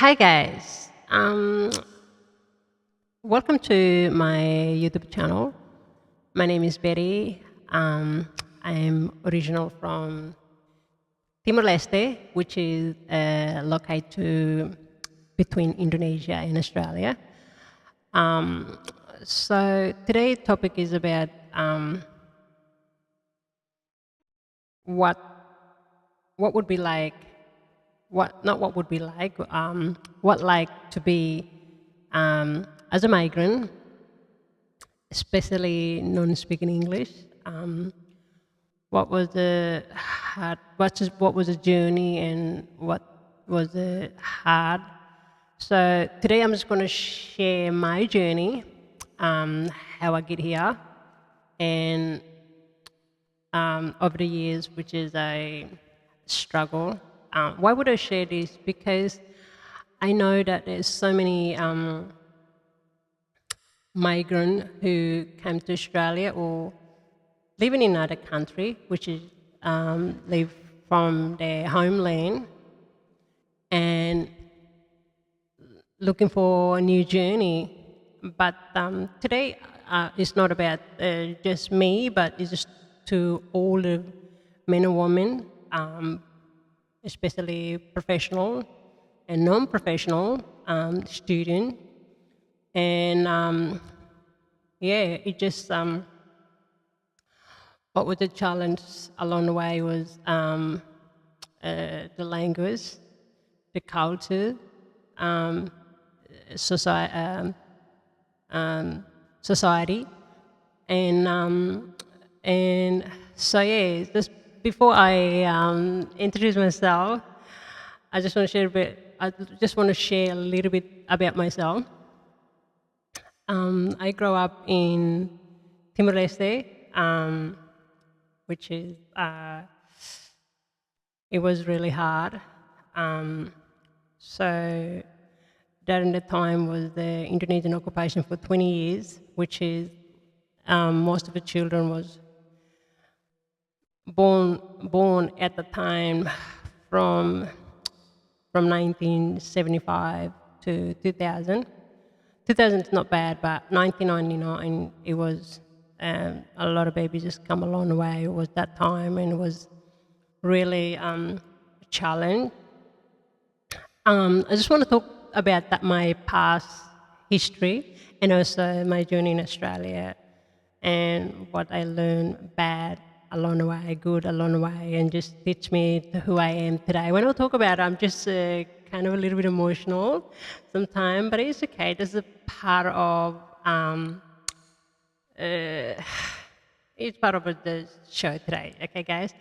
Hi guys, welcome to my YouTube channel. My name is Betty. I'm original from Timor-Leste, which is located between Indonesia and Australia. Um, so today's topic is about what what would be like, what not what would be like, what like to be as a migrant, especially non-speaking English. What was the hard? What was the journey and what was the hard? So today I'm just going to share my journey, how I get here, and over the years, which is a struggle. Why would I share this? Because I know that there's so many migrants who came to Australia or living in another country, which is live from their homeland and looking for a new journey. But today it's not about just me, but it's just to all the men and women, especially professional and non-professional student. And yeah, it just what was the challenge along the way was the language, the culture, society, and so yeah. Just before I introduce myself, I just want to share a bit. I just want to share a little bit about myself. I grew up in Timor-Leste, which is it was really hard. So during the time was the Indonesian occupation for 20 years, which is most of the children was born at the time from 1975 to 2000. 2000 is not bad, but 1999 it was a lot of babies just come along the way. It was that time, and it was really a challenge. I just want to talk about that my past history and also my journey in Australia and what I learned bad along the way, good along the way, and just teach me to who I am today. When I talk about it, I'm just kind of a little bit emotional sometimes, but it's okay. This is a part of it's part of the show today, okay, guys?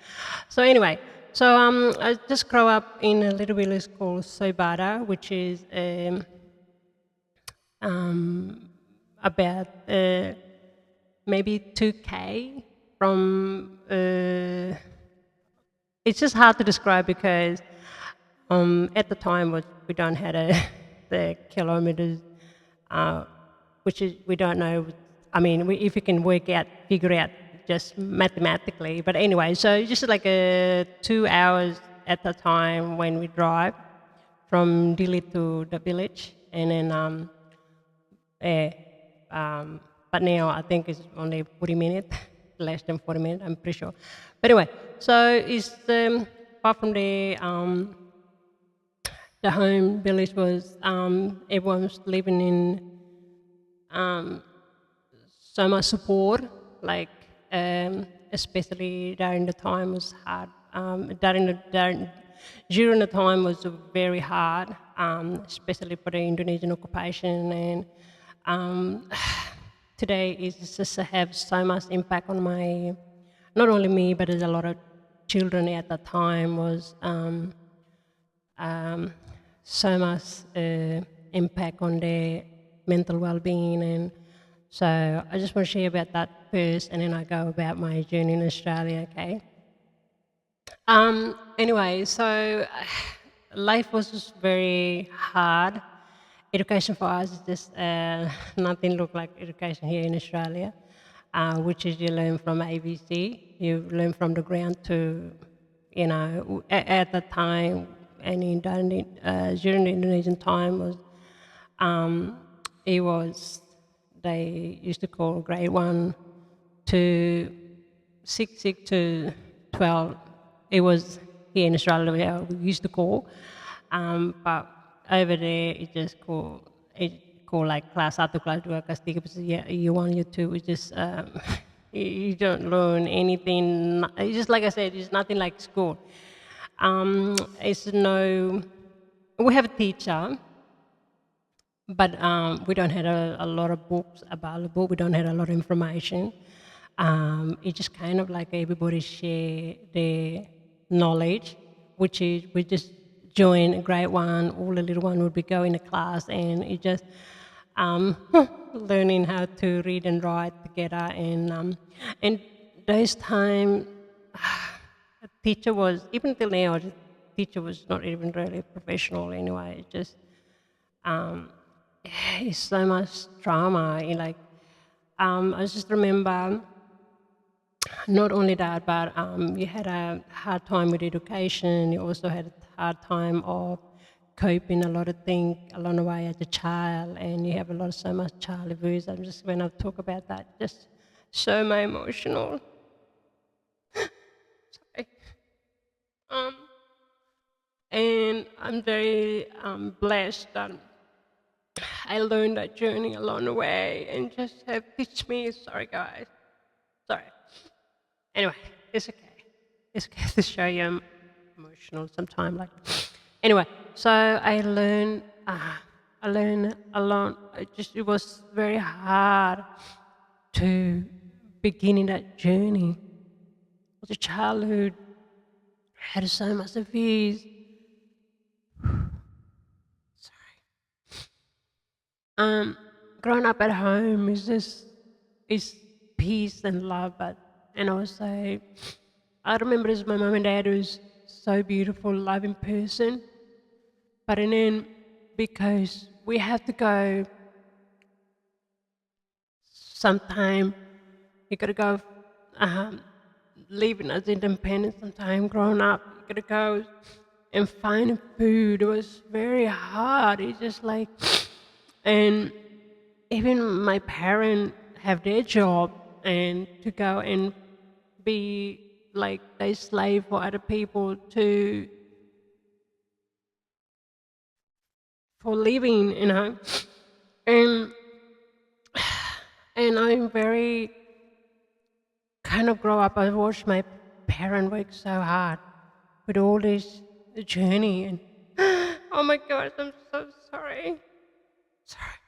So anyway, so I just grew up in a little village called Soibara, which is about maybe 2K from. It's just hard to describe because at the time we don't have the kilometers, which is we don't know. I mean, if you can figure out just mathematically. But anyway, so just like 2 hours at the time when we drive from Dili to the village, and then but now I think it's only 40 minutes, less than 40 minutes, I'm pretty sure. But anyway, so it's apart from the home village was everyone was living in so much support, like especially during the time was hard. During the time was very hard, especially for the Indonesian occupation, and today it just have so much impact on my, not only me, but there's a lot of children at the time was so much impact on their mental well-being. And so I just want to share about that first, and then I go about my journey in Australia, okay? Anyway, so life was just very hard. Education for us is just nothing look like education here in Australia, which is you learn from ABC, you learn from the ground to, at the time and during the Indonesian time was um, it was they used to call grade 1 to 6 to 12. It was here in Australia we used to call, but over there it called like class 1, class 2, class 3, because yeah, year 1, year 2 is just you don't learn anything. It's just like I said, it's nothing like school. It's no. We have a teacher, but we don't have a lot of books available. We don't have a lot of information. It's just kind of like everybody share their knowledge, which is we just join grade 1. All the little one would be going to class, and it just um, learning how to read and write together. And those time, the teacher was even till now. The teacher was not even really professional anyway. It just it's so much trauma. I just remember not only that, but you had a hard time with education. You also had a hard time of coping a lot of things along the way as a child, and you have so much child abuse. I'm just when I talk about that, just so my emotional. Sorry. Um, and I'm very blessed that I learned that journey along the way and just have teach me. Sorry, guys. Sorry. Anyway, it's okay. It's okay to show you I'm emotional sometime. Like, anyway, so I learned a lot. It was very hard to begin in that journey. The childhood had so much abuse. Um, Growing up at home is peace and love, but and also I remember as my mom and dad was so beautiful, loving person, but and then because we have to go sometime, you gotta go um, living as independent. Sometime growing up, you gotta go and find food. It was very hard. It's just like and even my parents have their job and to go and be like they slave for other people to for living, and and I'm very kind of grow up. I watched my parent work so hard with all this journey, and oh my gosh, I'm so sorry. Sorry.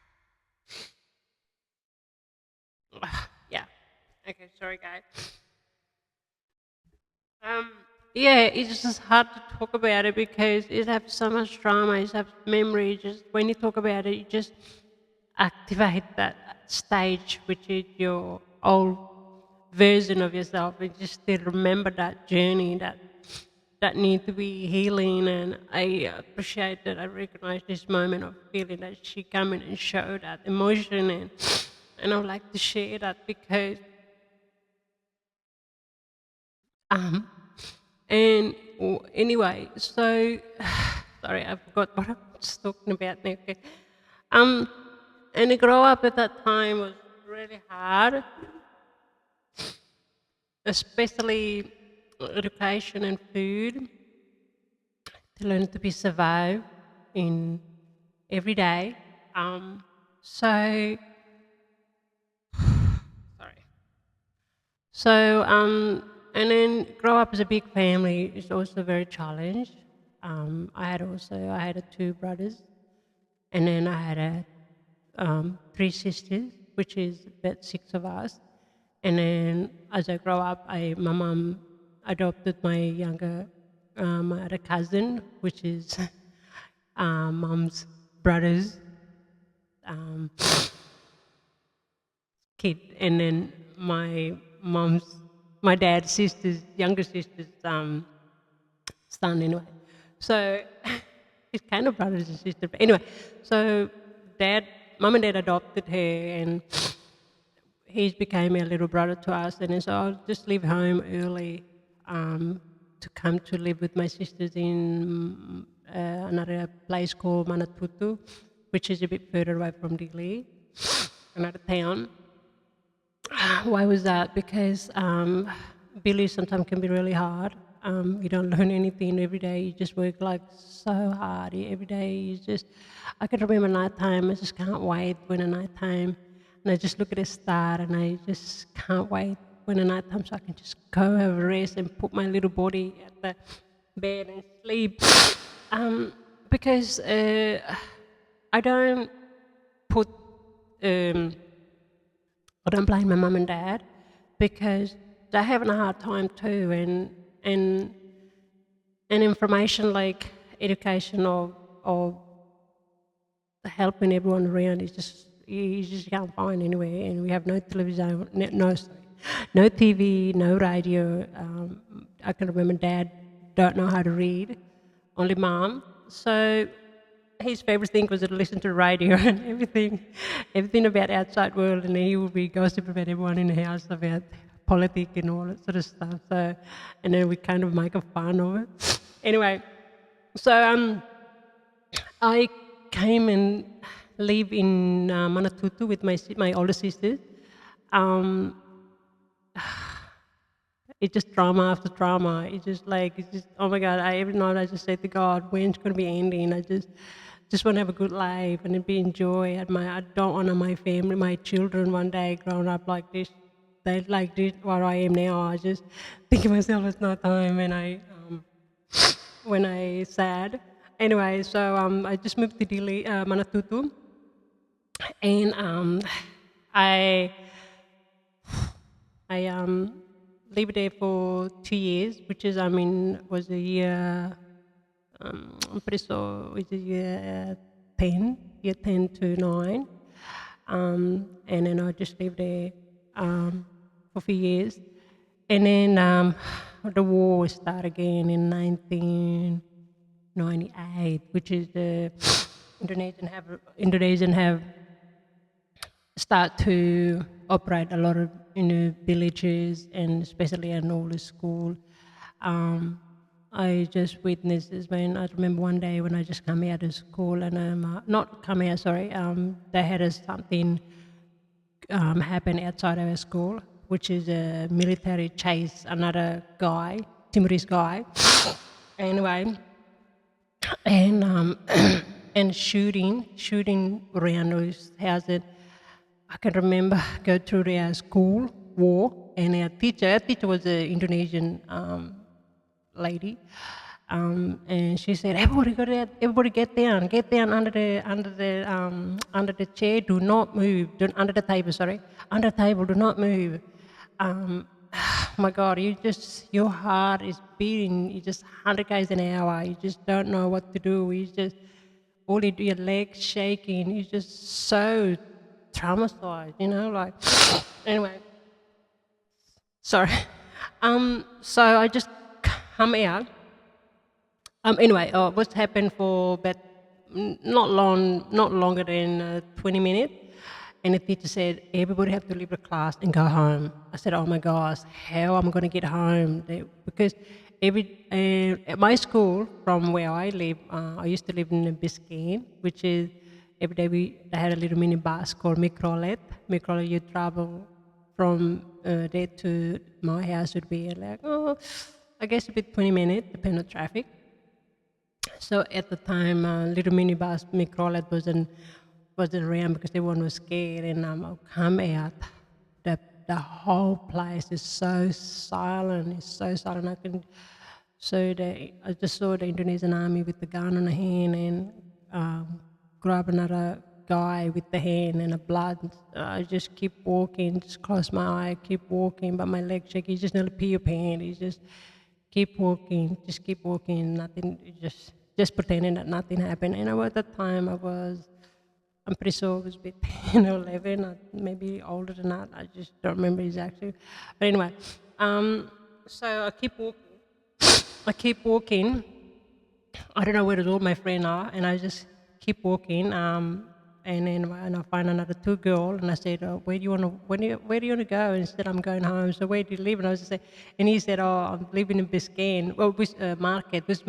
Yeah. Okay. Sorry, guys. Um, yeah, it's just hard to talk about it because it has so much drama. It has memory. Just when you talk about it, you just activate that stage, which is your old version of yourself, and just still remember that journey that need to be healing. And I appreciate that. I recognize this moment of feeling that she come in and show that emotion, and I would like to share that because Um, anyway, so sorry, I forgot what I was talking about now. Okay. Um, and to grow up at that time was really hard, especially education and food, to learn to be survive in every day. So sorry. And then grow up as a big family is also very challenged. I had two brothers, and then I had three sisters, which is about six of us. And then as I grow up, my mom adopted my other cousin, which is mom's brother's um, kid, and then my dad's younger sister's son anyway. So it's kind of brothers and sisters. But anyway, so mom and dad adopted her, and he's became a little brother to us. And then so I'll just leave home early to come to live with my sisters in another place called Manatutu, which is a bit further away from Dili, another town. Why was that? Because Billy sometimes can be really hard. You don't learn anything every day. You just work like so hard every day. You just, I can remember nighttime. I just can't wait when the nighttime, and I just look at the star, and I just can't wait when the nighttime so I can just go have a rest and put my little body at the bed and sleep. Because I don't put I don't blame my mum and dad because they're having a hard time too, and and information like education or helping everyone around is just you just can't find anywhere, and we have no television, no TV, no radio. I can remember Dad don't know how to read, only Mom. So his favorite thing was to listen to the radio and everything about outside world, and he would be gossip about everyone in the house about politics and all that sort of stuff. So, and then we kind of make a fun of it. Anyway, so I came and live in Manatutu with my older sisters. Um, it's just drama after drama. It's just, oh my God, every night I just say to God, when's going to be ending? I just want to have a good life and be enjoy. I don't want my family, my children one day growing up like this. They like this, what I am now. I just think of myself as no time when I sad. Anyway, so I just moved to Dili, Manatutu, and I I lived there for 2 years, which is was a year. I'm pretty sure it was a year 10 to 9, and then I just lived there for a few years, and then the war started again in 1998, which is the Indonesian have start to operate a lot of villages and especially an older school. I just witnessed this when I remember one day when I just come out of school and not come out, sorry, they had something happen outside of our school, which is a military chase another guy, Timorese guy. Anyway, and and shooting around those houses. I can remember go through their school war, and our teacher was an Indonesian lady, and she said, everybody get down under the chair, do not move, under the table, sorry, under the table, do not move. My God, your heart is beating, you just 100 k's an hour, you just don't know what to do, you just all you do, your legs shaking, you're just so traumatized, like anyway. Sorry. So I just come out. Anyway, what's happened for about not longer than 20 minutes, and the teacher said everybody have to leave the class and go home. I said, oh my gosh, how am I going to get home? Because at my school from where I live, I used to live in Biscayne, which is every day they had a little mini bus called Microlet. Microlet, you travel from there to my house would be like, I guess a bit 20 minutes, depending on traffic. So at the time, little minibus Microlet wasn't around because everyone was scared, and I'll come out. The whole place is so silent. It's so silent. I just saw the Indonesian army with the gun in the hand and grab another guy with the hand and the blood. I just keep walking, just close my eye, keep walking, but my leg shaky. You just nearly pee your pants. You just keep walking, nothing, just pretending that nothing happened. And at that time I'm pretty sure it was a bit 10 or 11, maybe older than that. I just don't remember exactly. But anyway, so I keep walking. I don't know where all my friends are, and I just keep walking. And then I find another two girls, and I said, where do you want to go? And he said, I'm going home. So where do you live? And I was just saying, and he said, I'm living in Biscayne. Well, which market, which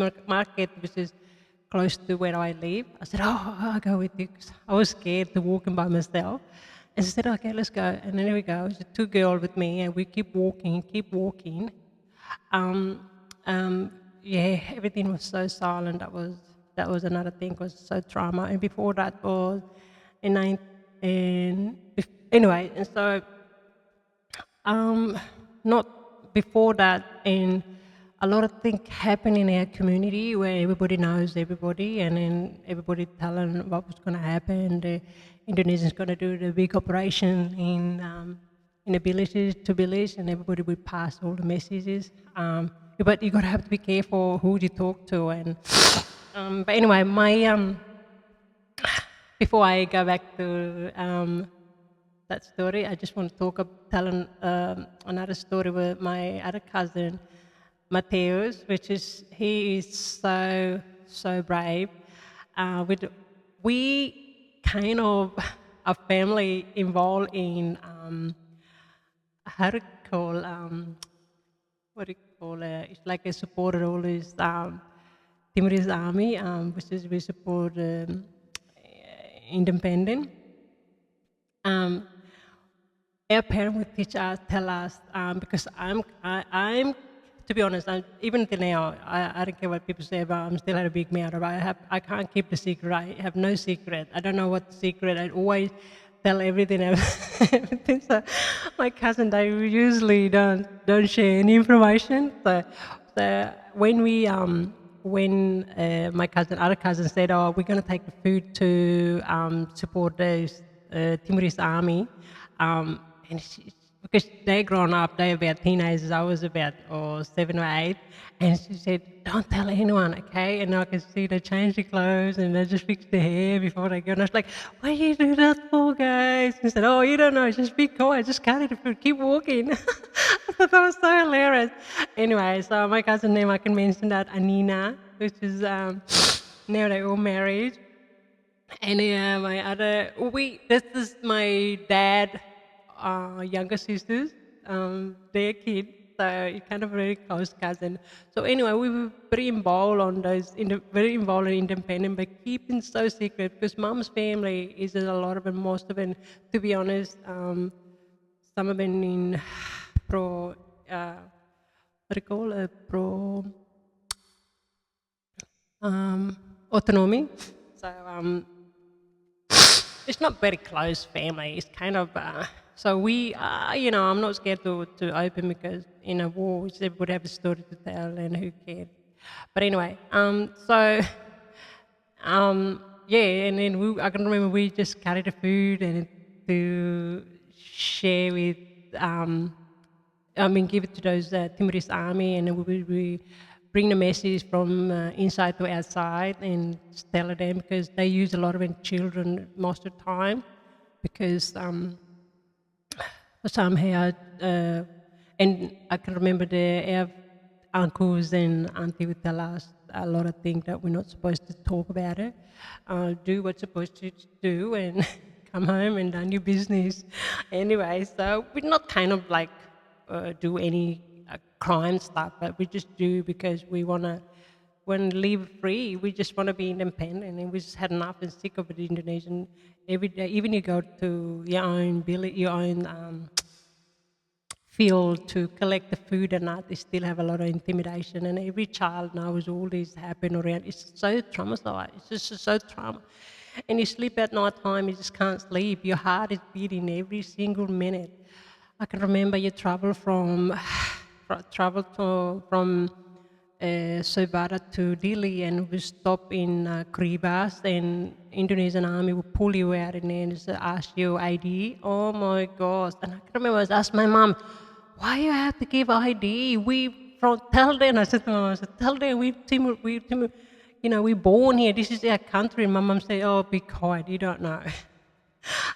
is close to where I live. I said, "Oh, I'll go with you," 'cause I was scared to walking by myself. And she said, "Okay, let's go." And then we go. It's two girls with me, and we keep walking, keep walking. Um, yeah, everything was so silent. That was another thing. Was so trauma. And before that was in nine, and anyway, and so not before that, and a lot of things happen in our community where everybody knows everybody, and then everybody telling what was going to happen. The Indonesians going to do the big operation in the villages to village, and everybody would pass all the messages. But you got to have to be careful who you talk to, and but anyway, my before I go back to that story, I just want to tell another story with my other cousin, Mateus, which is he is so brave. With we kind of a family involved in how to call what do you call it? It's like a supported all this Timorese army, which is we support independent. Um, our parents would tell us, because I'm, to be honest, even till now, I don't care what people say about. I'm still had a big mouth. I can't keep the secret. I have no secret. I don't know what secret. I always tell everything. Everything. So my cousin, they usually don't share any information. So when my other cousin said, "Oh, we're going to take the food to support the Timorese army," and because they grown up, they about teenagers. I was about 7 or 8, and she said, "Don't tell anyone, okay?" And I could see they change their clothes and they just fix their hair before they go. And I was like, "What do you do that for, guys?" And she said, "Oh, you don't know. Just be quiet. Just carry the food. Keep walking." I thought that was so hilarious. Anyway, so my cousin name I can mention that Anina, which is now they're all married. And my other, this is my dad, younger sisters, their kid, so it's kind of a very close cousin. So anyway, we were very involved on those, very involved and independent, but keeping so secret because mom's family is a lot of them, most of them, to be honest, some of them in pro, what do you call it, pro autonomy. So it's not very close family. It's kind of so we, I'm not scared to open because in a war, everybody have a story to tell, and who cares. But anyway, yeah, and then I can remember we just carried the food and to share with, give it to those Timorese army, and then we bring the message from inside to outside and tell them because they use a lot of it children most of the time because somehow, and I can remember our uncles and auntie would tell us a lot of things that we're not supposed to talk about it. Do what's supposed to do and come home and done your business. Anyway, so we're not kind of like do any crime stuff, but we just do because we want to live free. We just want to be independent, and we just had enough and sick of the Indonesian every day. Even you go to your own village, your own field to collect the food and that, they still have a lot of intimidation. And every child knows all this happen around. It's so traumatized. It's just so trauma. And you sleep at night time, you just can't sleep. Your heart is beating every single minute. I can remember you travel from Sobara to Delhi, and we stop in Kribas, and Indonesian army will pull you out and then just ask you ID. Oh my gosh! And I can remember I asked my mom, "Why you have to give ID? We tell them." I said to my mom, "Tell them we born here. This is our country." And my mom said, "Oh, be quiet. You don't know."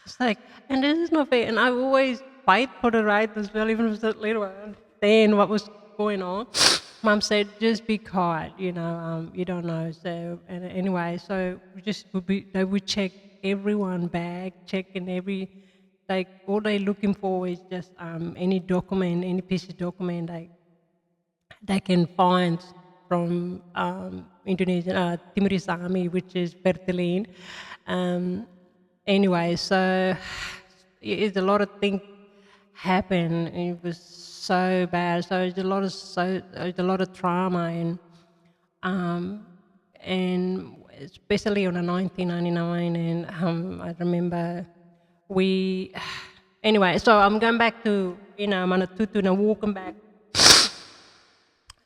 It's like, and this is not fair. And I always fight for the right as well, even if it's little. I understand what was going on. Mom said, "Just be quiet. You don't know." So and anyway, so they would check everyone bag, checking every, like all they looking for is just any document, any piece of document they can find from Indonesian Timorese army, which is Bertelin. Um, anyway, so it's a lot of things happen. It was so bad. So it's a lot of trauma um, and especially on a 1999. And I remember we anyway. So I'm going back to Manatutu and walking back.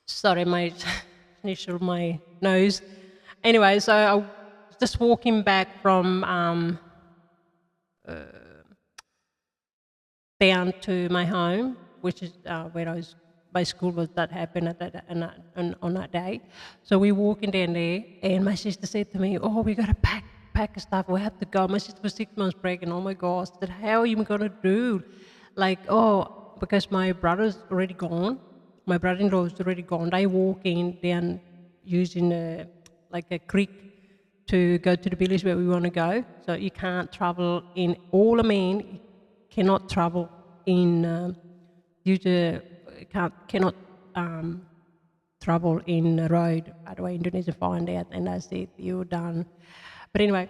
Sorry, my initial my nose. Anyway, so I was just walking back from down to my home, which is where my school was that happened at that on that day. So we walking down there, and my sister said to me, "Oh, we gotta pack stuff. We have to go." My sister was 6 months pregnant. Oh my gosh! I said, "How are you gonna do?" Like, oh, because my brother's already gone. My brother-in-law is already gone. They walking down using like a creek to go to the village where we want to go. So you can't travel in all. I mean, cannot travel in due to cannot travel in the road. By the way, Indonesia find out, and I said you're done. But anyway,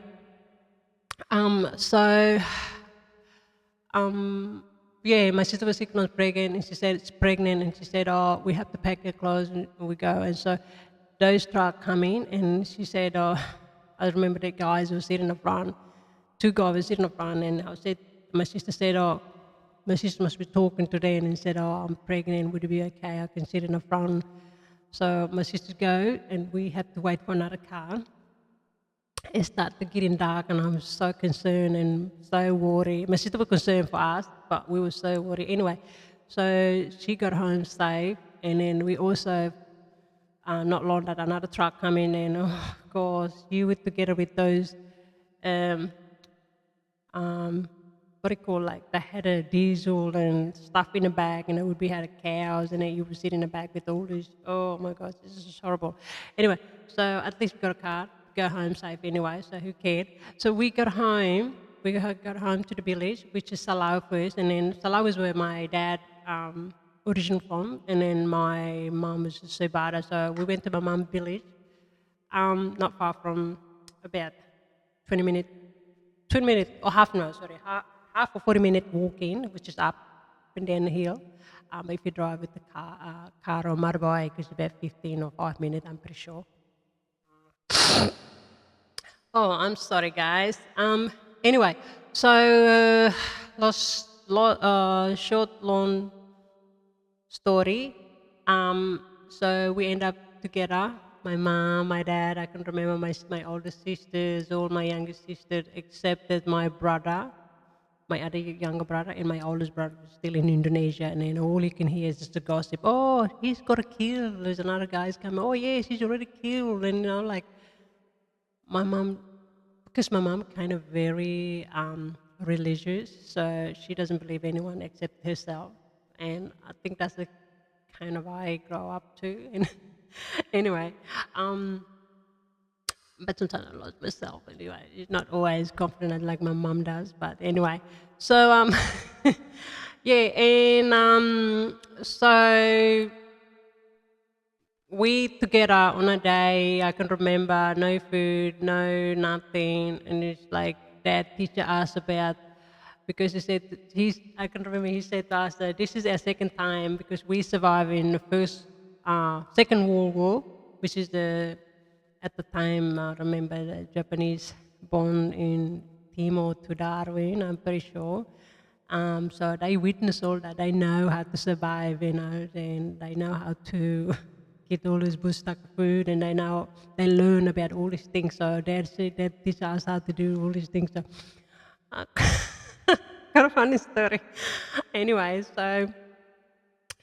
so yeah, my sister was 6 months pregnant, and she said it's pregnant, and she said, "Oh, we have to pack her clothes and we go." And so those truck come in, and she said, "Oh, I remember the guys were sitting in the front. Two guys were sitting in the front, and my sister said, "Oh, my sister must be talking to them," and said, "Oh, I'm pregnant. Would it be okay? I can sit in the front." So my sisters go, and we have to wait for another car. It started getting dark, and I'm so concerned and so worried. My sister was concerned for us, but we were so worried. Anyway, so she got home safe, and then we also, not long that another truck come in, and oh gosh, you were together with those, what do you call, like they had a diesel and stuff in the back, and it would be had cows, and then you would sit in the back with all these. Oh my gosh, this is horrible. Anyway, so at least we got a car, go home safe anyway. So who cared? So we got home. We got home to the village, which is Salau first, and then Salau is where my dad originally from, and then my mom was Sebara. So we went to my mom's village, not far from, about 20 minutes, 20 minutes or half an hour, sorry, half or 40-minute walking, which is up and down the hill. If you drive with the car or motorbike, it's about 15 or 5 minutes, I'm pretty sure. Oh, I'm sorry, guys. Anyway, so short, long story. So we end up together. My mom, my dad. I can remember my older sisters, all my younger sisters, except that my brother, my other younger brother, and my oldest brother was still in Indonesia. And then all you can hear is just the gossip. Oh, he's got a kill. There's another guy's coming. Oh yes, he's already killed. And like my mom, because my mom kind of very religious, so she doesn't believe anyone except herself. And I think that's the kind of I grow up to. And anyway, but sometimes I lost myself. Anyway, it's not always confident like my mom does. But anyway, so yeah, and so we together on a day, I can remember, no food, no nothing, and it's like dad teacher us about, because he said I can remember he said to us that this is our second time because we survived in the Second World War, which is at the time, I remember the Japanese born in Timor to Darwin, I'm pretty sure. So they witness all that. They know how to survive, and they know how to get all this bushtuck food, and they learn about all these things. So dad teach us how to do all these things. So, kind of funny story. Anyway, so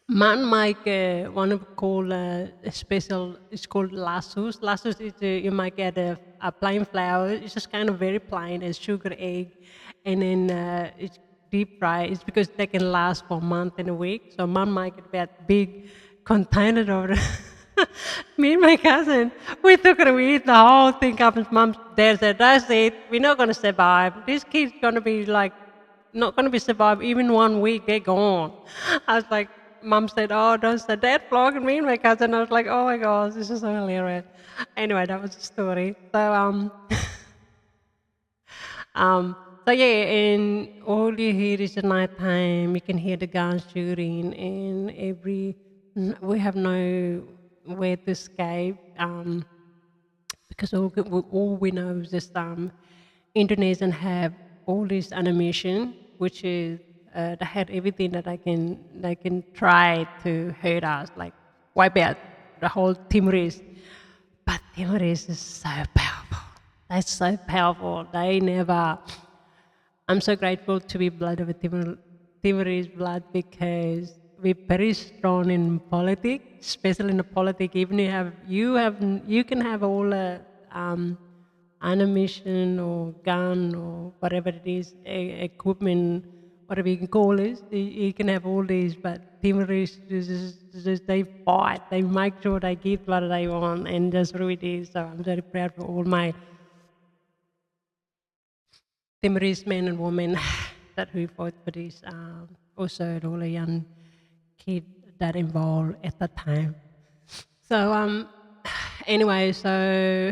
man might want to call a special. It's called lassus. Lassus is you might get a plain flour. It's just kind of very plain, as sugar, egg, and then it's deep fried. It's because they can last for a month and a week. So mom might get that big container of it. Me and my cousin, we took it. We eat the whole thing up. And mom, dad said, "That's it. We're not going to survive. This kid's going to be like." Not going to be survived even 1 week. They're gone. I was like, mum said, "Oh, don't say dad flogged me and my cousin." I was like, "Oh my gosh, this is so hilarious." Anyway, that was the story. Um, so yeah, and all you hear is at night time. You can hear the guns shooting, and we have no where to escape. Because all we know is just Indonesian have all this animation, which is they had everything that they can try to hurt us, like wipe out the whole Timorese. But Timorese is so powerful. They're so powerful. They never. I'm so grateful to be blood of a Timorese blood because we're very strong in politics, especially in the politics. Even you can have all the um, animation or gun or whatever it is, equipment, whatever you can call it. You can have all these, but Timorese they fight. They make sure they get what they want, and that's what it is. So I'm very proud for all my Timorese men and women that who fought for this, also all the young kid that involved at the time. So anyway, so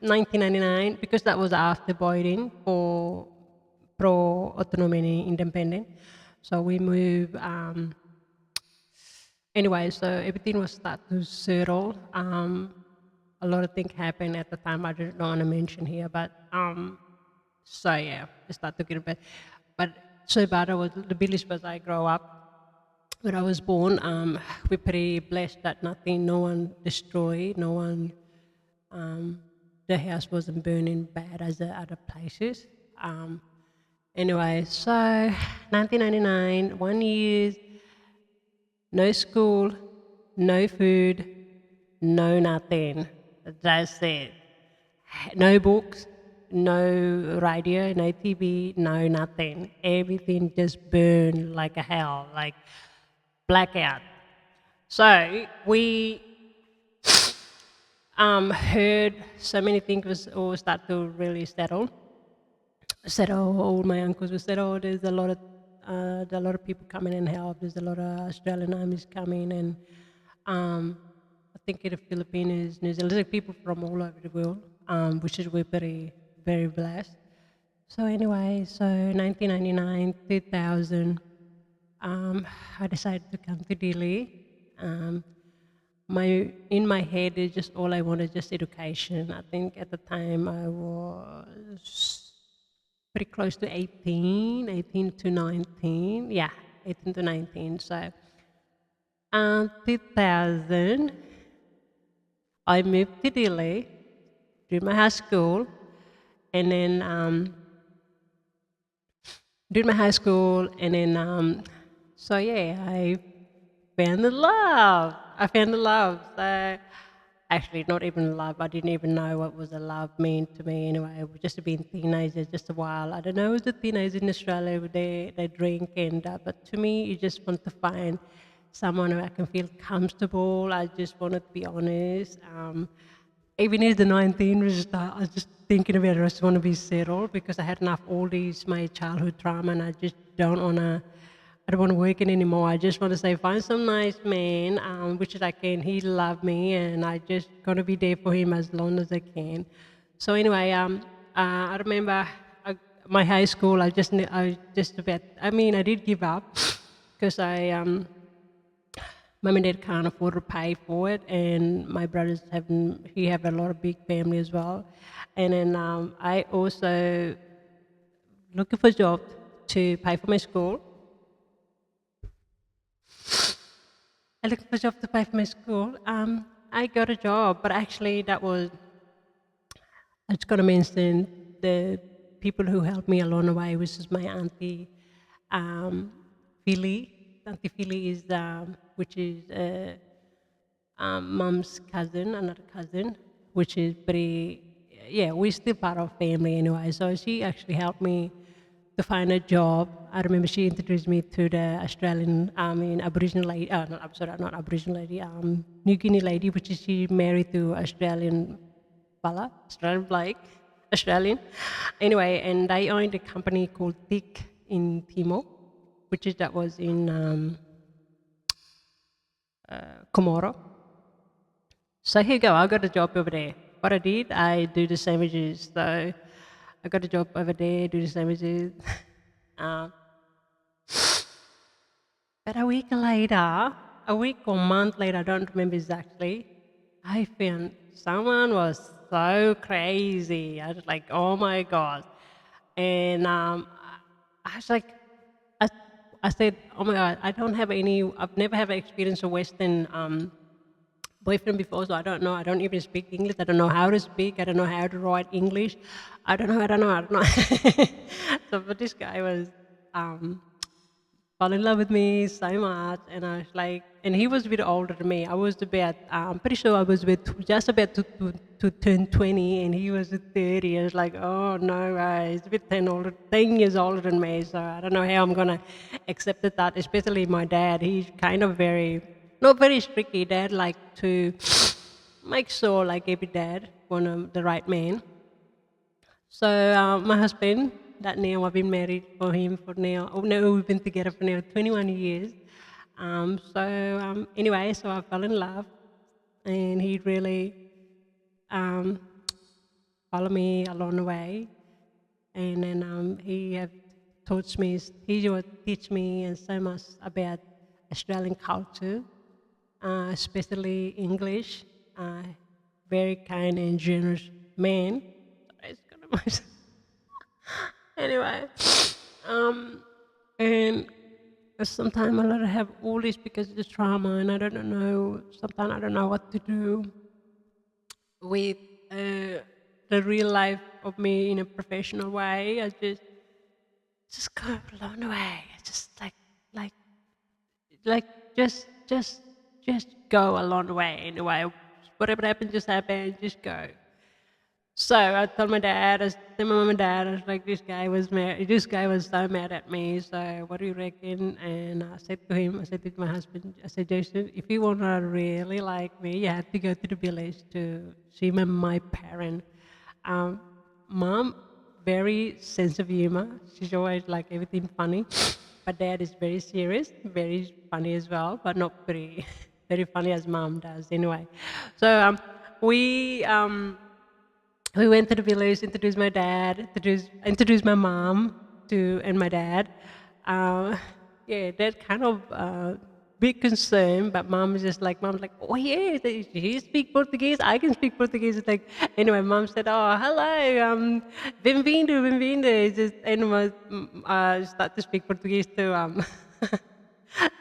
1999, because that was after voting for pro autonomy and independent. So we moved. Anyway, so everything was start to settle. A lot of things happened at the time. I don't want to mention here, but so yeah, it started to get bad. But so bad was the village where I grew up, where I was born. We're pretty blessed that nothing, no one destroyed, no one, the house wasn't burning bad as the other places. Um, anyway, so 1999, 1 year, no school, no food, no nothing. That's it. No books, no radio, no TV, no nothing. Everything just burned like a hell, like blackout. So we heard so many things was all start to really settle. Settle. All my uncles were settled. There's a lot of people coming and help. There's a lot of Australian armies coming, and I think in the Philippines, New Zealand, there's people from all over the world, which is we're very blessed. So anyway, so 1999, 2000, I decided to come to Delhi. Um, in my head is just all I wanted, just education. I think at the time I was pretty close to 18, 18 to 19. Yeah, 18 to 19. So 2000, I moved to Delhi, did my high school, and then did my high school, and then so yeah, I found the love. I found the love. So actually, not even love. I didn't even know what was a love mean to me anyway. It was just being teenager, just a while. I don't know. It was the teenagers in Australia. They drink and but to me, you just want to find someone who I can feel comfortable. I just wanted to be honest. Even as the 19 was I was just thinking about it. I just want to be settled because I had enough all these my childhood trauma, and I just don't want to. I don't want to work it anymore. I just want to say, find some nice man, which is I can. He love me, and I just gonna be there for him as long as I can. So anyway, I remember my high school. I just about. I mean, I did give up because mom and dad can't afford to pay for it, and my brothers he have a lot of big family as well, and then I also looking for a job to pay for my school. I looked for a job to pay for my school. I got a job, but actually that was I just got to mention the people who helped me along the way, which is my auntie um, Philly. Auntie Philly is which is mom's cousin, another cousin, which is pretty, yeah, we're still part of family anyway. So she actually helped me to find a job. I remember she introduced me to the Australian, Aboriginal lady, not, I'm sorry, not Aboriginal lady, New Guinea lady, which is she married to Australian fella, Australian Blake, Australian. Anyway, and they owned a company called Thick in Timor, which is that was in Komoro. So here you go. I got a job over there. What I did, I do the sandwiches. So I got a job over there, do the sandwiches. uh, but a week or month later, I don't remember exactly, I found someone was so crazy. I was like, oh my God. And I was like, I, I said, oh my God, I've never had experience of Western boyfriend before, so I don't know. I don't even speak English. I don't know how to speak. I don't know how to write English. I don't know. So, but this guy was um, fall in love with me so much, and I was like, and he was a bit older than me. I was about, I'm pretty sure I was just about to turn 20, and he was 30. I was like, oh no way, he's a bit 10 years older than me, so I don't know how I'm gonna accept that. Especially my dad, he's kind of not very strict. Dad like to make sure, like every dad, want the right man. So my husband, that now I've been married for him for now. Oh no, we've been together for now 21 years. Anyway, so I fell in love, and he really um, followed me along the way, and then he have he would teach me and so much about Australian culture, especially English. Uh, Very kind and generous man. Sorry, it's kind of anyway, um, and sometimes I let her have all this because of the trauma, and I don't know. Sometimes I don't know what to do with the real life of me in a professional way. I just go blown away. I just like like just go a long way anyway. Whatever happens, just happen. Just go. So I told my dad, I told my mom and dad, I was like, this guy was mad. This guy was so mad at me. So what do you reckon? And I said to him, I said to my husband, I said, Jason, if you want to really like me, you have to go to the village to see my parent. Um, Mom, very sense of humor. She's always like everything funny. But dad is very serious, very funny as well, but not very, very funny as mom does anyway. So we. We went to the village, introduced my dad, introduced my mom and my dad. Uh, yeah, that kind of big concern, but mom's like, oh yeah, he speak Portuguese, I can speak Portuguese. It's like, anyway, mom said, oh, hello, bem-vindo, bem-vindo. Anyway, start to speak Portuguese to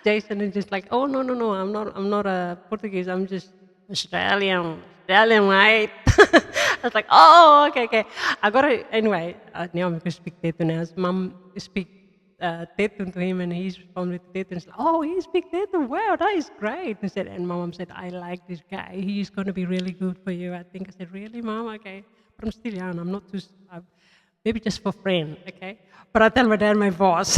Jason is just like, oh no, I'm not a Portuguese, I'm just Australian, right? I was like, oh, okay. I gotta anyway. Now I'm gonna speak Tetu now. His mom speak Tetu to him, and he's responded to Tetu. And he's like, oh, he speak Tetu. Wow, that is great. And my mom said, I like this guy. He's gonna be really good for you. I think I said, really, mom? Okay, but I'm still young. I'm not too. Maybe just for friend, okay? But I tell my dad, my boss.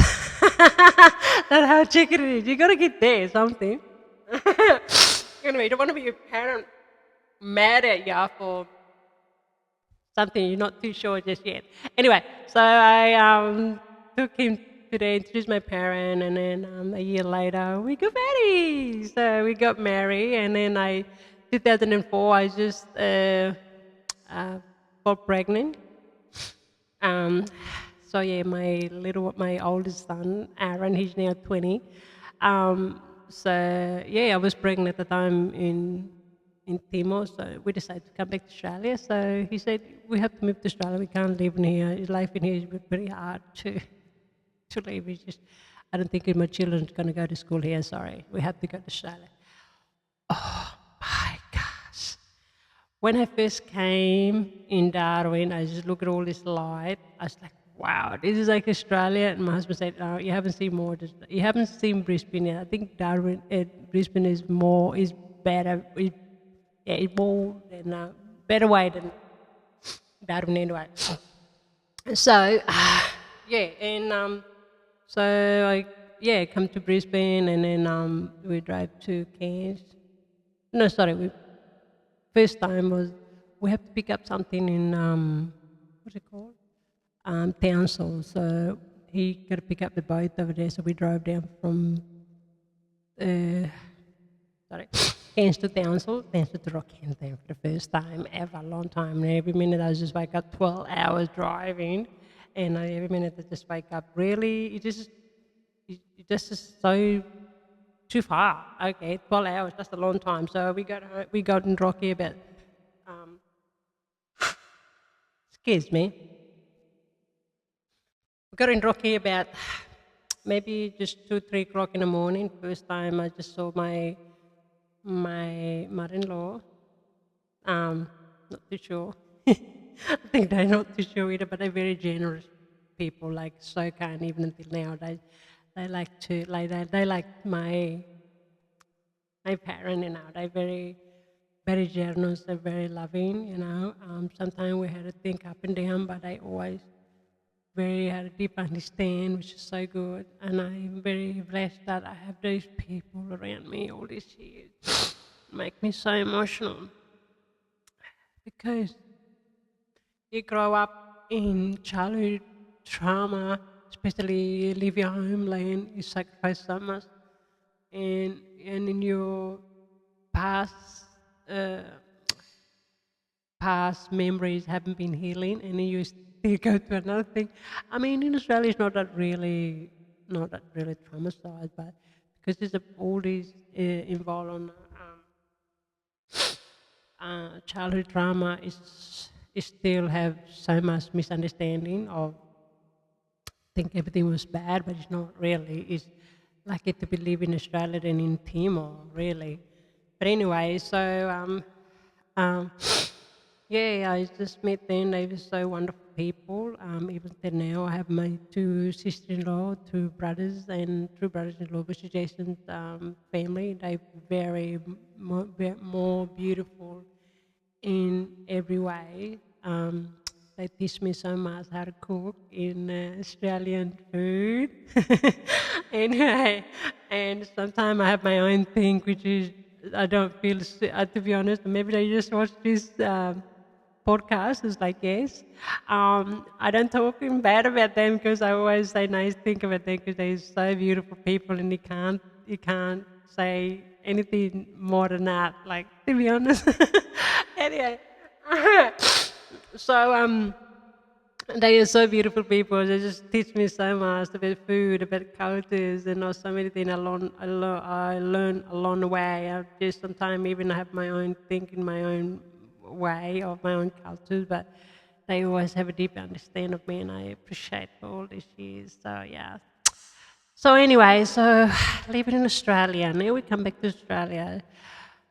That's how chicken it is. You gotta get there, something. Anyway, you don't want to be your parent mad at you for something you're not too sure just yet. Anyway, so I took him today, introduced my parent, and then a year later we got married. So we got married, and then 2004, I just got pregnant. Um, so yeah, my oldest son, Aaron, he's now 20. So yeah, I was pregnant at the time in Timor, so we decided to come back to Australia. So he said, we have to move to Australia, we can't live in here. Life in here is very hard to live. It's just, I don't think my children's going to go to school here, sorry. We have to go to Australia. Oh my gosh. When I first came in Darwin, I just looked at all this light. I was like, wow, this is like Australia. And my husband said, no, you haven't seen more. You haven't seen Brisbane yet. I think Brisbane is better. It's more than better way than Darwin anyway. So, yeah, and so come to Brisbane, and then we drive to Cairns. No, sorry, first time was we have to pick up something in what's it called? Townsville. So he got to pick up the boat over there. So we drove down from sorry, Came to Townsville, then to Rockhampton for the first time ever, long time. And every minute I just wake up 12 hours driving, and every minute I just wake up. Really, it just is so too far. Okay, 12 hours, that's a long time. So we got in Rocky about, um, excuse me, we got in Rocky about maybe just 2, 3 o'clock in the morning. First time I just saw my mother-in-law. Not too sure. I think they're not too sure either, but they're very generous people, like so kind even until now. They like to they like my parent, they're very generous, they're very loving. Sometimes we had to think up and down, but they always very had a deep understand, which is so good. And I'm very blessed that I have those people around me all these years. Make me so emotional because you grow up in childhood trauma, especially you leave your homeland, you sacrifice so much, and in your past uh, past memories haven't been healing, and then you still go to another thing. I mean, in Australia, it's not that really traumatized, but because there's all these involved on childhood trauma is still have so much misunderstanding of think everything was bad, but it's not really. It's lucky to be living in Australia than in Timor, really. But anyway, so um, yeah, I just met them. They were so wonderful people. Even till now, I have my 2 sisters-in-law, 2 brothers-in-law, which is Jason's family. They're more beautiful in every way. They teach me so much how to cook in Australian food. Anyway, and sometimes I have my own thing, which is I don't feel, to be honest, maybe I just watch this podcast. It's like, yes. I don't talk in bad about them because I always say nice thing about them because they're so beautiful people and you can't say anything more than that, like, to be honest. Anyway, so they are so beautiful people. They just teach me so much about food, about cultures, and so many things I learn along the way. I just sometimes even have my own thinking, my own way of my own cultures, but they always have a deep understanding of me, and I appreciate for all these years. So yeah. So anyway, so living in Australia. Now we come back to Australia.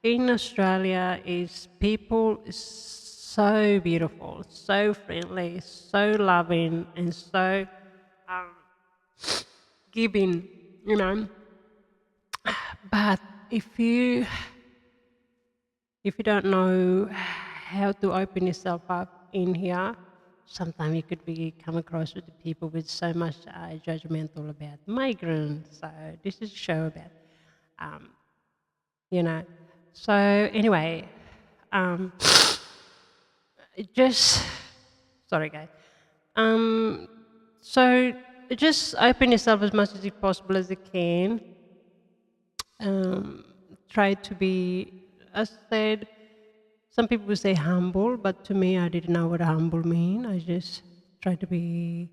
In Australia, is people is so beautiful, so friendly, so loving, and so um, giving. You know, but if you don't know how to open yourself up in here, sometimes you could be come across with the people with so much judgmental about migrants. So this is a show about, um, you know. So anyway, um, it just sorry guys. Um, so just open yourself as much as you possible as you can. Um, Try to be, as said, some people would say humble, but to me, I didn't know what humble mean. I just try to be.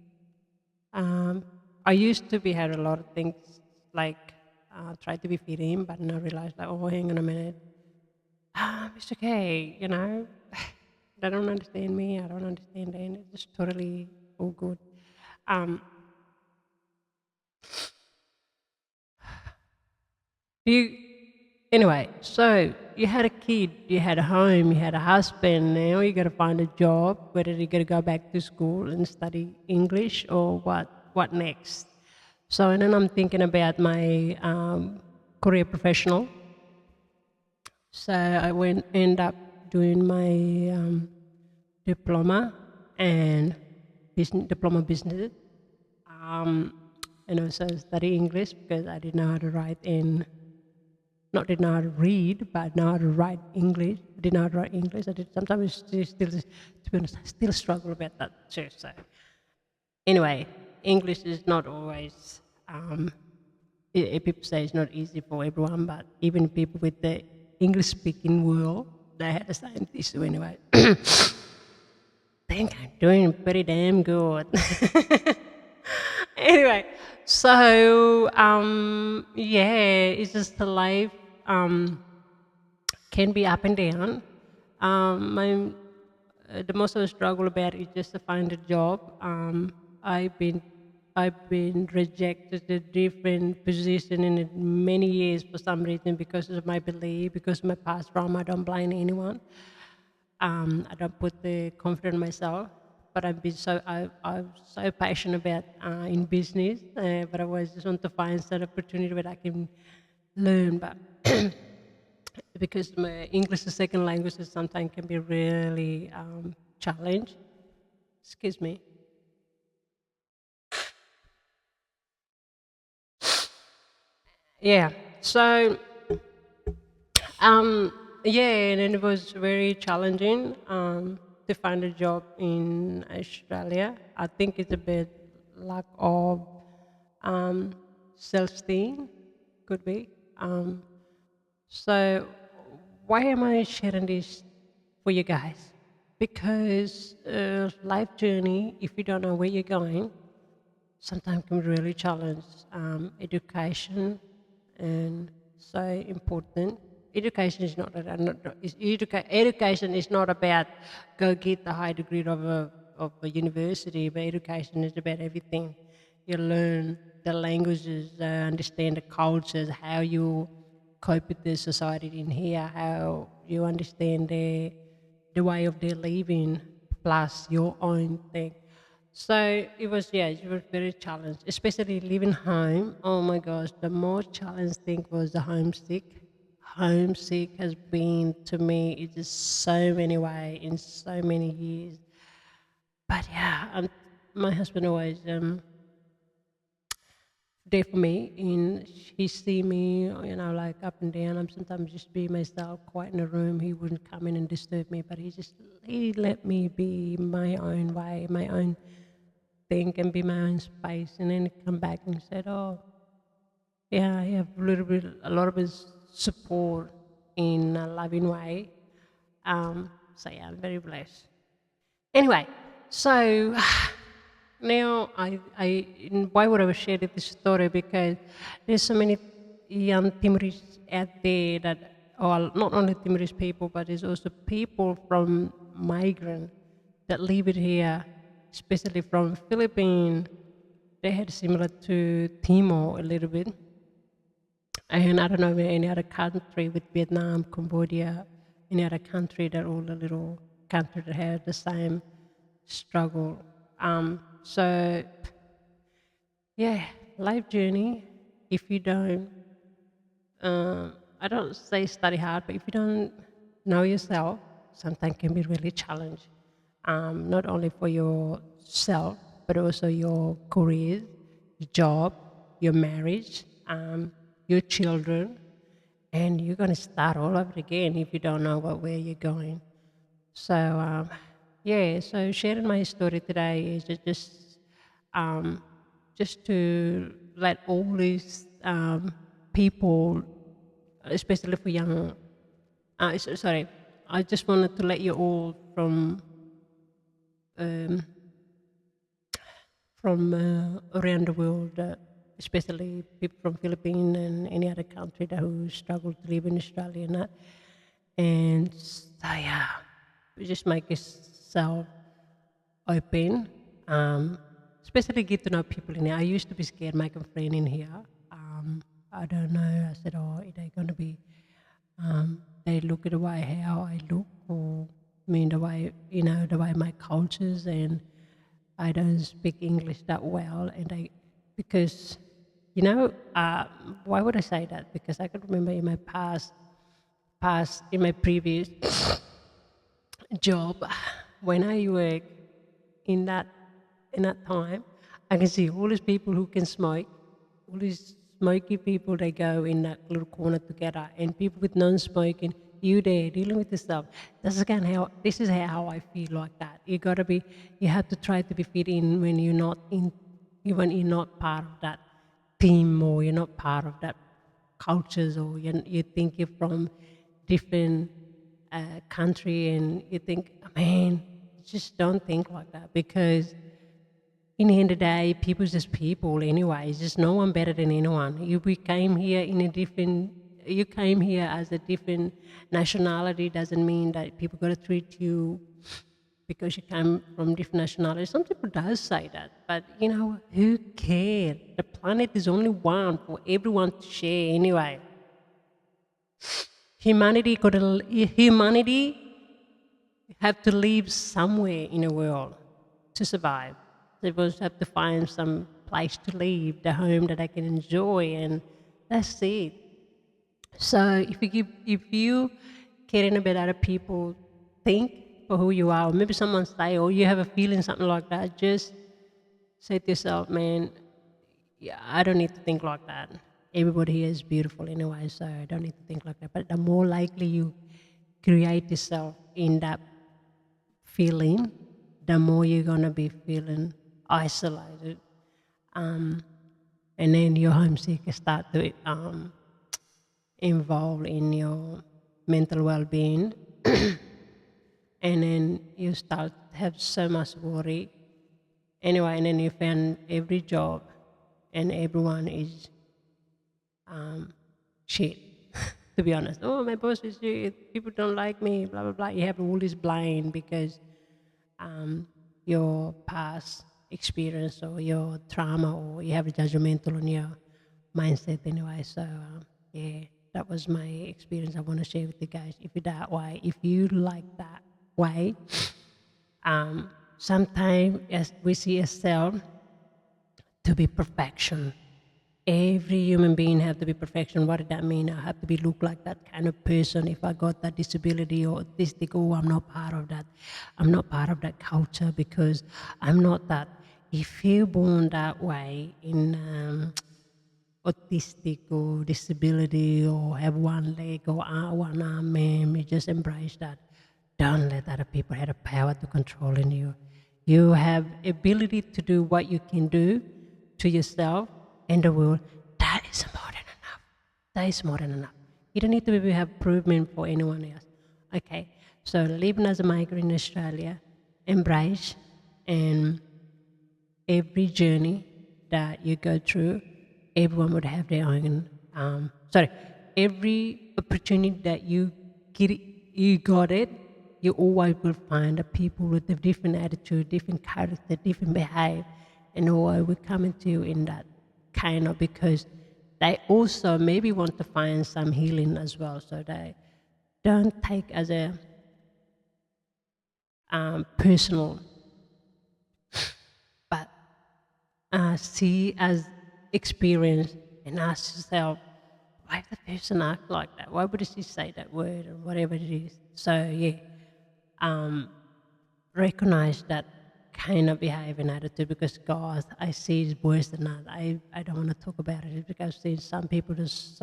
Um, I used to be had a lot of things like try to be fit in, but then I realized like, oh, hang on a minute, it's okay, you know. They don't understand me. I don't understand them. It's just totally all good. Um, you anyway. So you had a kid, you had a home, you had a husband. Now you got to find a job. Whether you got to go back to school and study English or what? What next? So and then I'm thinking about my career professional. So I went end up doing my diploma and diploma business, um, and also study English because I didn't know how to write in, not didn't know how to read, but know how to write English. I didn't know how to write English. I did sometimes still, to be honest, I still struggle about that too. So anyway, English is not always. People say it's not easy for everyone, but even people with the English-speaking world. They had the same issue anyway. Think I'm doing pretty damn good. Anyway, so yeah, it's just the life can be up and down. My the most of the struggle about is just to find a job. I've been I've been rejected to different position in many years for some reason because of my belief, because of my past trauma. I don't blame anyone. I don't put the confidence in myself, but I'm so passionate about in business, but I always just want to find some opportunity where I can learn. But because my English is second language, it sometimes can be really challenge. Excuse me. Yeah. So yeah, and it was very challenging to find a job in Australia. I think it's a bit lack of um, self-esteem, could be. So why am I sharing this for you guys? Because life journey, if you don't know where you're going, sometimes can be really challenge. Education and so important. Education is not that. Education is not about go get the high degree of a university, but education is about everything. You learn the languages, understand the cultures, how you cope with the society in here, how you understand the way of their living, plus your own thing. So it was, yeah, it was very challenged, especially leaving home. Oh my gosh, the most challenging thing was the homesick. Homesick has been to me, it is so many ways in so many years. But yeah, my husband always there for me, and he see me, like up and down. I'm sometimes just be myself, quiet in a room. He wouldn't come in and disturb me, but he let me be my own way, my own think and be my own space, and then come back and said, "Oh, yeah, I have a lot of his support in a loving way." So yeah, I'm very blessed. Anyway, so now why would I share this story? Because there's so many young Timorese out there that, or not only Timorese people, but there's also people from migrant that live it here, especially from Philippines. They had similar to Timor a little bit. And I don't know any other country with Vietnam, Cambodia, any other country that all the little countries that have the same struggle. So yeah, life journey. If you don't, I don't say study hard, but if you don't know yourself, sometimes can be really challenging. Not only for yourself, but also your career, your job, your marriage, your children, and you're going to start all over again if you don't know where you're going. So, yeah, so sharing my story today is um, just to let all these people, especially for young, sorry, I just wanted to let you all um, from around the world, especially people from Philippines and any other country that who struggle to live in Australia and that. And so, yeah, we just make yourself open, especially get to know people in here. I used to be scared making friends in here. I don't know. I said, oh, are they going to be, they look at the way how I look, or I mean the way, the way my cultures, and I don't speak English that well. And because, why would I say that? Because I can remember in my in my previous job, when I work in that in that time, I can see all these people who can smoke, all these smoky people. They go in that little corner together, and people with non-smoking. You there dealing with this stuff. This is how I feel like that. You have to try to be fit in when you're not in, when you're not part of that team, or you're not part of that cultures, or you think you're from different country, and you think, man, just don't think like that, because in the end of the day, people's just people anyway. It's just no one better than anyone. We came here in a different. You came here as a different nationality doesn't mean that people got to treat you because you come from different nationalities. Some people does say that, but who cares? The planet is only one for everyone to share anyway. Humanity have to live somewhere in the world to survive. They will have to find some place to live, the home that they can enjoy, and that's it. So if you caring about other people, think for who you are. Or maybe someone say, or you have a feeling something like that, just say to yourself, man, yeah, I don't need to think like that. Everybody here is beautiful anyway, so I don't need to think like that. But the more likely you create yourself in that feeling, the more you're gonna be feeling isolated, and then your homesick start to involve in your mental well-being, and then you start to have so much worry. Anyway, and then you find every job and everyone is shit, to be honest. Oh, my boss is shit, people don't like me, blah, blah, blah. You have all this blind because your past experience or your trauma, or you have a judgmental on your mindset anyway. So, yeah, that was my experience I want to share with you guys. If you're that way, if you like that way, sometimes as we see ourselves to be perfection. Every human being have to be perfection. What did that mean? I have to be look like that kind of person. If I got that disability or autistic, oh, I'm not part of that. I'm not part of that culture because I'm not that. If you're born that way in autistic or disability or have one leg or one arm, man, you just embrace that. Don't let other people have the power to control in you. You have ability to do what you can do to yourself and the world. That is more than enough. That is more than enough. You don't need to have improvement for anyone else. Okay, so living as a migrant in Australia, embrace, and every journey that you go through, everyone would have their own. Every opportunity that you got it. You always will find a people with a different attitude, different character, different behavior, and always will come into you in that kind of, because they also maybe want to find some healing as well. So they don't take as a personal, but see as experience and ask yourself, why did the person act like that? Why would she say that word or whatever it is? So yeah, recognize that kind of behavior and attitude, because God, I see it's worse than that. I don't want to talk about it. It's because there's some people just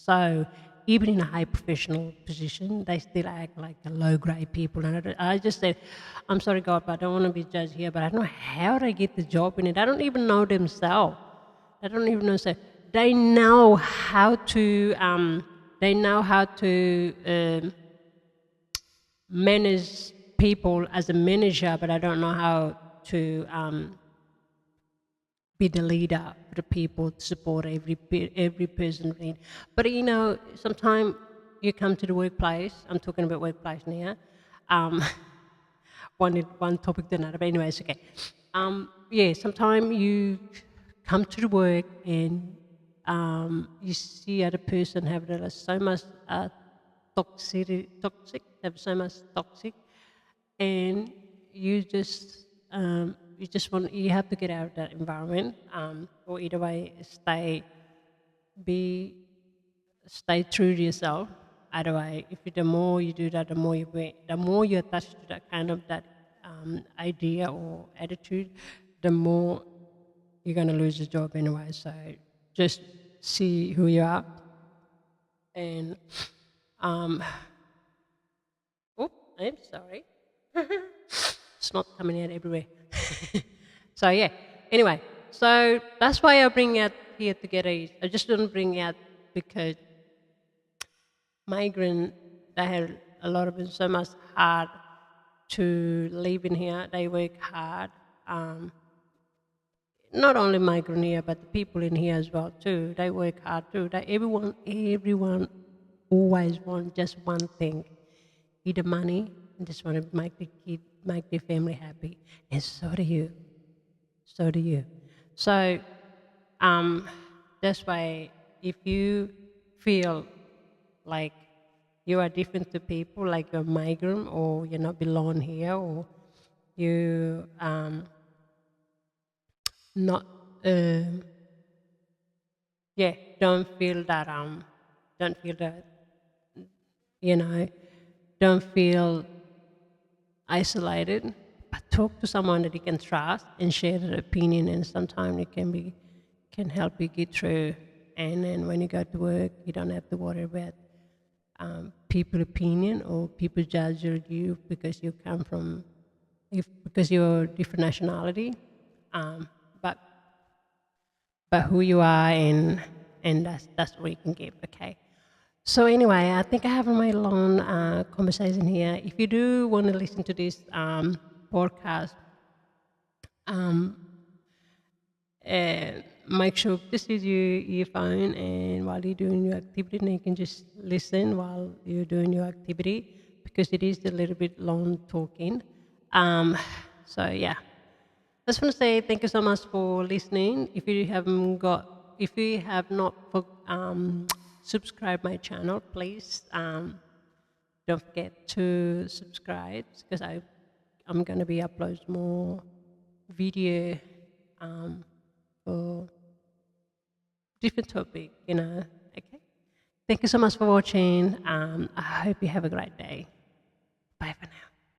so even in a high professional position, they still act like a low grade people. And I just said, I'm sorry, God, but I don't want to be judged here, but I don't know how they get the job in it. I don't even know themselves. I don't even know. So they know how to. Manage people as a manager, but I don't know how to be the leader for the people to support every person. But sometimes you come to the workplace. I'm talking about workplace now. Um, one topic to another, but anyway, it's okay. Yeah, sometimes you come to the work and you see other person have so much toxic, have so much toxic, and you have to get out of that environment, or either way, be stay true to yourself. Otherwise, the more you do that, the more you attach to that kind of that idea or attitude, the more you're gonna lose your job anyway. So just see who you are, and oh, I'm sorry, it's not coming out everywhere. So yeah. Anyway, so that's why I bring out here together. I just don't bring out because migrant, they had a lot of them so much hard to live in here. They work hard. Um, Not only migrant here, but the people in here as well too. They work hard too. Everyone always want just one thing, either money, and just want to make the kid, make their family happy. And so do you. So do you. So um, that's why if you feel like you are different to people, like you're a migrant or you're not belong here, or you not yeah, don't feel that, you know, don't feel isolated, but talk to someone that you can trust and share their opinion, and sometimes it can help you get through. And then when you go to work, you don't have to worry about people opinion or people judge you because you come from, if because you're a different nationality, um, but who you are, and that's what you can give. Okay. So anyway, I think I have a very long conversation here. If you do want to listen to this podcast, um, make sure this is your phone, and while you're doing your activity, then you can just listen while you're doing your activity, because it is a little bit long talking. Um, so yeah, I just want to say thank you so much for listening. If you have not subscribed my channel, please don't forget to subscribe, because I'm going to be uploading more video for different topic. Okay. Thank you so much for watching. I hope you have a great day. Bye for now.